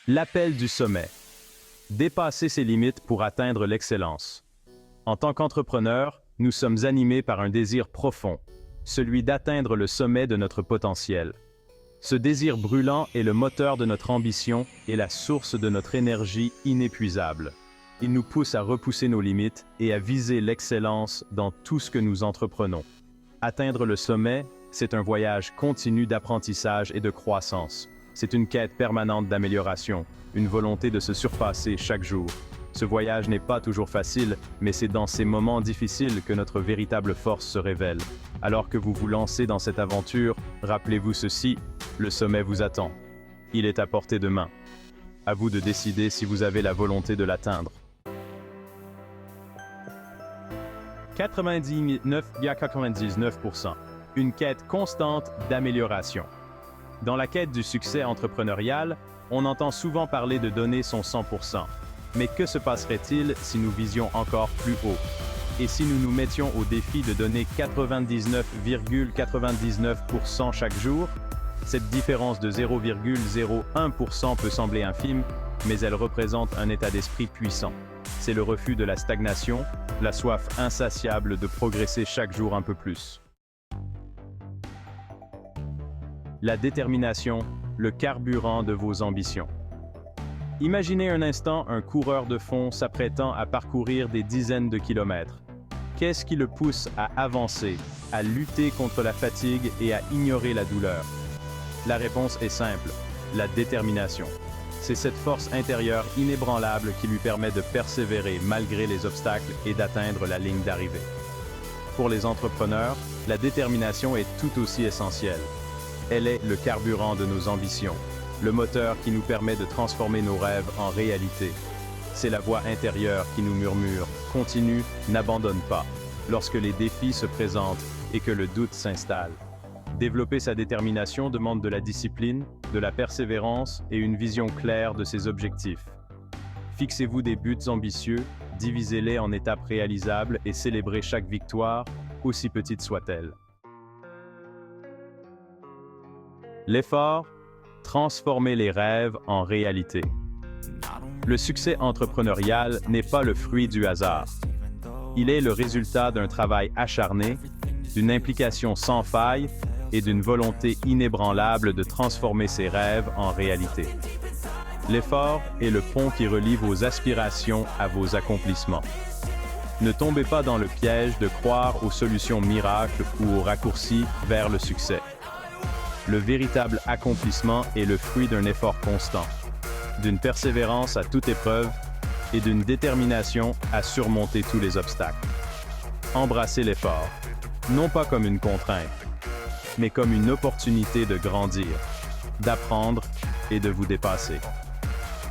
L'appel du sommet. Dépasser ses limites pour atteindre l'excellence. En tant qu'entrepreneur, nous sommes animés par un désir profond, celui d'atteindre le sommet de notre potentiel. Ce désir brûlant est le moteur de notre ambition et la source de notre énergie inépuisable. Il nous pousse à repousser nos limites et à viser l'excellence dans tout ce que nous entreprenons. Atteindre le sommet, c'est un voyage continu d'apprentissage et de croissance. C'est une quête permanente d'amélioration, une volonté de se surpasser chaque jour. Ce voyage n'est pas toujours facile, mais c'est dans ces moments difficiles que notre véritable force se révèle. Alors que vous vous lancez dans cette aventure, rappelez-vous ceci, le sommet vous attend. Il est à portée de main. À vous de décider si vous avez la volonté de l'atteindre. 99,99%. Une quête constante d'amélioration. Dans la quête du succès entrepreneurial, on entend souvent parler de donner son 100%. Mais que se passerait-il si nous visions encore plus haut? Et si nous nous mettions au défi de donner 99,99% chaque jour? Cette différence de 0,01% peut sembler infime, mais elle représente un état d'esprit puissant. C'est le refus de la stagnation, la soif insatiable de progresser chaque jour un peu plus. La détermination, le carburant de vos ambitions. Imaginez un instant un coureur de fond s'apprêtant à parcourir des dizaines de kilomètres. Qu'est-ce qui le pousse à avancer, à lutter contre la fatigue et à ignorer la douleur? La réponse est simple, la détermination. C'est cette force intérieure inébranlable qui lui permet de persévérer malgré les obstacles et d'atteindre la ligne d'arrivée. Pour les entrepreneurs, la détermination est tout aussi essentielle. Elle est le carburant de nos ambitions, le moteur qui nous permet de transformer nos rêves en réalité. C'est la voix intérieure qui nous murmure « Continue, n'abandonne pas » lorsque les défis se présentent et que le doute s'installe. Développer sa détermination demande de la discipline, de la persévérance et une vision claire de ses objectifs. Fixez-vous des buts ambitieux, divisez-les en étapes réalisables et célébrez chaque victoire, aussi petite soit-elle. L'effort, transformer les rêves en réalité. Le succès entrepreneurial n'est pas le fruit du hasard. Il est le résultat d'un travail acharné, d'une implication sans faille et d'une volonté inébranlable de transformer ses rêves en réalité. L'effort est le pont qui relie vos aspirations à vos accomplissements. Ne tombez pas dans le piège de croire aux solutions miracles ou aux raccourcis vers le succès. Le véritable accomplissement est le fruit d'un effort constant, d'une persévérance à toute épreuve et d'une détermination à surmonter tous les obstacles. Embrassez l'effort, non pas comme une contrainte, mais comme une opportunité de grandir, d'apprendre et de vous dépasser.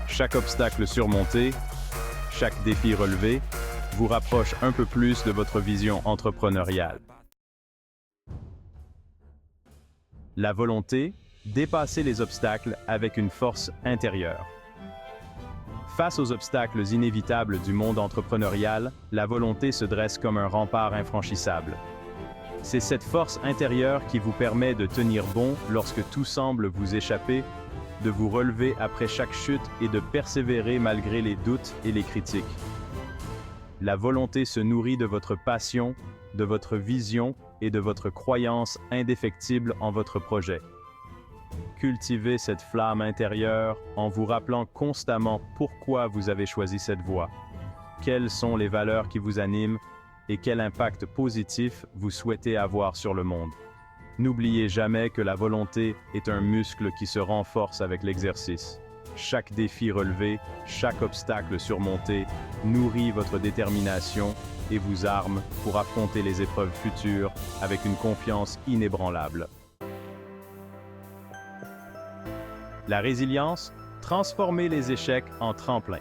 Chaque obstacle surmonté, chaque défi relevé, vous rapproche un peu plus de votre vision entrepreneuriale. La volonté, dépasser les obstacles avec une force intérieure. Face aux obstacles inévitables du monde entrepreneurial, la volonté se dresse comme un rempart infranchissable. C'est cette force intérieure qui vous permet de tenir bon lorsque tout semble vous échapper, de vous relever après chaque chute et de persévérer malgré les doutes et les critiques. La volonté se nourrit de votre passion, de votre vision et de votre croyance indéfectible en votre projet. Cultivez cette flamme intérieure en vous rappelant constamment pourquoi vous avez choisi cette voie, quelles sont les valeurs qui vous animent et quel impact positif vous souhaitez avoir sur le monde. N'oubliez jamais que la volonté est un muscle qui se renforce avec l'exercice. Chaque défi relevé, chaque obstacle surmonté nourrit votre détermination et vous arme pour affronter les épreuves futures avec une confiance inébranlable. La résilience, transformer les échecs en tremplin.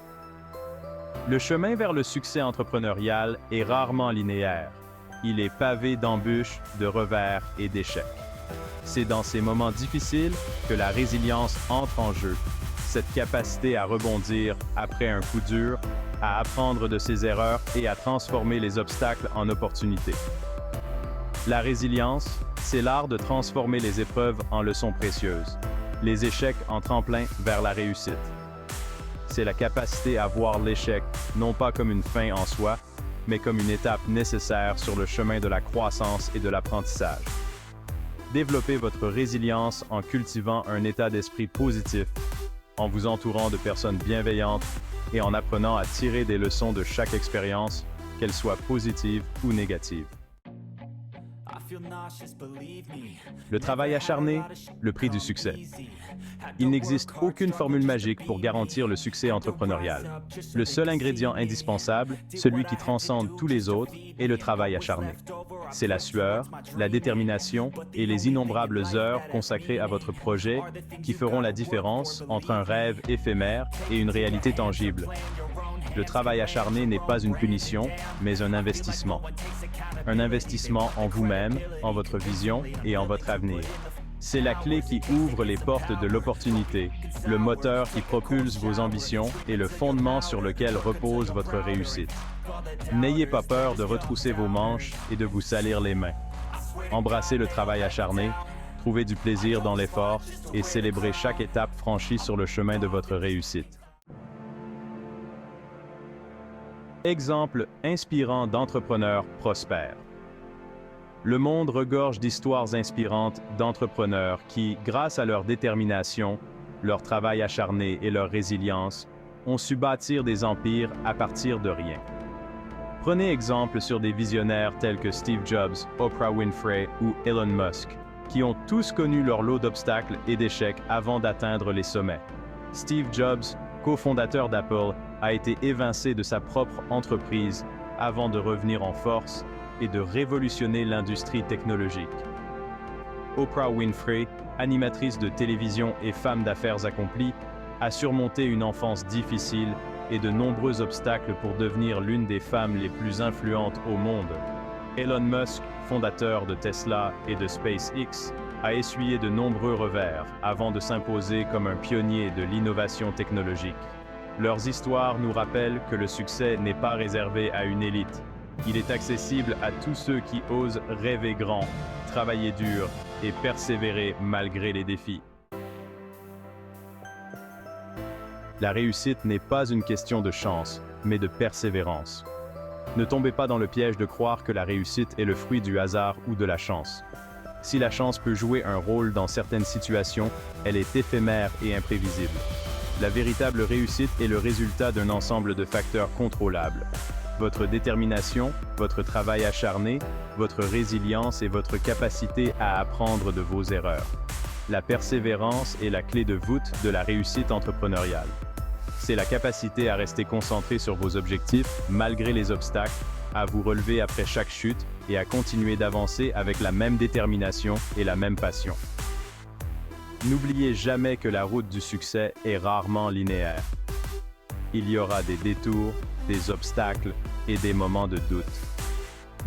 Le chemin vers le succès entrepreneurial est rarement linéaire. Il est pavé d'embûches, de revers et d'échecs. C'est dans ces moments difficiles que la résilience entre en jeu. Cette capacité à rebondir après un coup dur, à apprendre de ses erreurs et à transformer les obstacles en opportunités. La résilience, c'est l'art de transformer les épreuves en leçons précieuses, les échecs en tremplin vers la réussite. c'est la capacité à voir l'échec non pas comme une fin en soi, mais comme une étape nécessaire sur le chemin de la croissance et de l'apprentissage. Développez votre résilience en cultivant un état d'esprit positif, en vous entourant de personnes bienveillantes et en apprenant à tirer des leçons de chaque expérience, qu'elle soit positive ou négative. Le travail acharné, le prix du succès. Il n'existe aucune formule magique pour garantir le succès entrepreneurial. Le seul ingrédient indispensable, celui qui transcende tous les autres, est le travail acharné. C'est la sueur, la détermination et les innombrables heures consacrées à votre projet qui feront la différence entre un rêve éphémère et une réalité tangible. Le travail acharné n'est pas une punition, mais un investissement. Un investissement en vous-même, en votre vision et en votre avenir. C'est la clé qui ouvre les portes de l'opportunité, le moteur qui propulse vos ambitions et le fondement sur lequel repose votre réussite. N'ayez pas peur de retrousser vos manches et de vous salir les mains. Embrassez le travail acharné, trouvez du plaisir dans l'effort et célébrez chaque étape franchie sur le chemin de votre réussite. Exemple inspirant d'entrepreneurs prospères. Le monde regorge d'histoires inspirantes d'entrepreneurs qui, grâce à leur détermination, leur travail acharné et leur résilience, ont su bâtir des empires à partir de rien. Prenez exemple sur des visionnaires tels que Steve Jobs, Oprah Winfrey ou Elon Musk, qui ont tous connu leur lot d'obstacles et d'échecs avant d'atteindre les sommets. Steve Jobs, cofondateur d'Apple, a été évincé de sa propre entreprise avant de revenir en force et de révolutionner l'industrie technologique. Oprah Winfrey, animatrice de télévision et femme d'affaires accomplie, a surmonté une enfance difficile et de nombreux obstacles pour devenir l'une des femmes les plus influentes au monde. Elon Musk, fondateur de Tesla et de SpaceX, a essuyé de nombreux revers avant de s'imposer comme un pionnier de l'innovation technologique. Leurs histoires nous rappellent que le succès n'est pas réservé à une élite. Il est accessible à tous ceux qui osent rêver grand, travailler dur et persévérer malgré les défis. La réussite n'est pas une question de chance, mais de persévérance. Ne tombez pas dans le piège de croire que la réussite est le fruit du hasard ou de la chance. Si la chance peut jouer un rôle dans certaines situations, elle est éphémère et imprévisible. La véritable réussite est le résultat d'un ensemble de facteurs contrôlables. Votre détermination, votre travail acharné, votre résilience et votre capacité à apprendre de vos erreurs. La persévérance est la clé de voûte de la réussite entrepreneuriale. C'est la capacité à rester concentré sur vos objectifs malgré les obstacles, à vous relever après chaque chute et à continuer d'avancer avec la même détermination et la même passion. N'oubliez jamais que la route du succès est rarement linéaire. Il y aura des détours, des obstacles et des moments de doute.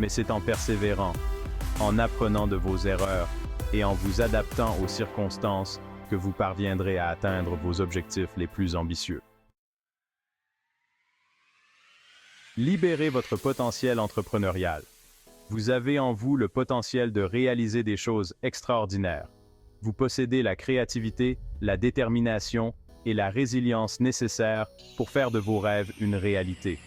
Mais c'est en persévérant, en apprenant de vos erreurs et en vous adaptant aux circonstances que vous parviendrez à atteindre vos objectifs les plus ambitieux. Libérez votre potentiel entrepreneurial. Vous avez en vous le potentiel de réaliser des choses extraordinaires. Vous possédez la créativité, la détermination et la résilience nécessaires pour faire de vos rêves une réalité.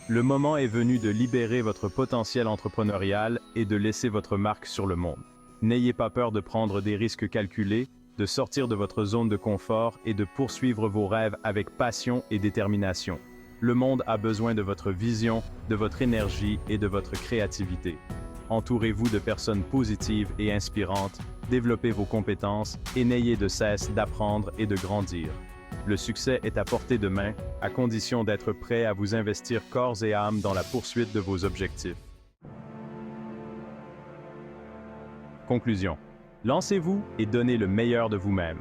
Le moment est venu de libérer votre potentiel entrepreneurial et de laisser votre marque sur le monde. N'ayez pas peur de prendre des risques calculés, de sortir de votre zone de confort et de poursuivre vos rêves avec passion et détermination. Le monde a besoin de votre vision, de votre énergie et de votre créativité. Entourez-vous de personnes positives et inspirantes, développez vos compétences et n'ayez de cesse d'apprendre et de grandir. Le succès est à portée de main, à condition d'être prêt à vous investir corps et âme dans la poursuite de vos objectifs. Conclusion. Lancez-vous et donnez le meilleur de vous-même.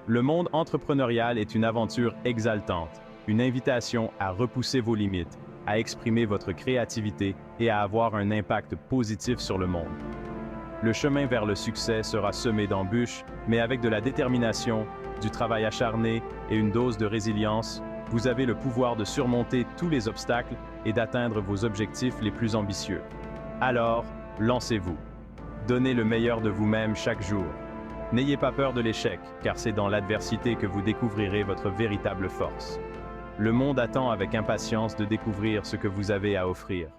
Le monde entrepreneurial est une aventure exaltante, une invitation à repousser vos limites, à exprimer votre créativité et à avoir un impact positif sur le monde. Le chemin vers le succès sera semé d'embûches, mais avec de la détermination, du travail acharné et une dose de résilience, vous avez le pouvoir de surmonter tous les obstacles et d'atteindre vos objectifs les plus ambitieux. Alors, lancez-vous. Donnez le meilleur de vous-même chaque jour. N'ayez pas peur de l'échec, car c'est dans l'adversité que vous découvrirez votre véritable force. Le monde attend avec impatience de découvrir ce que vous avez à offrir.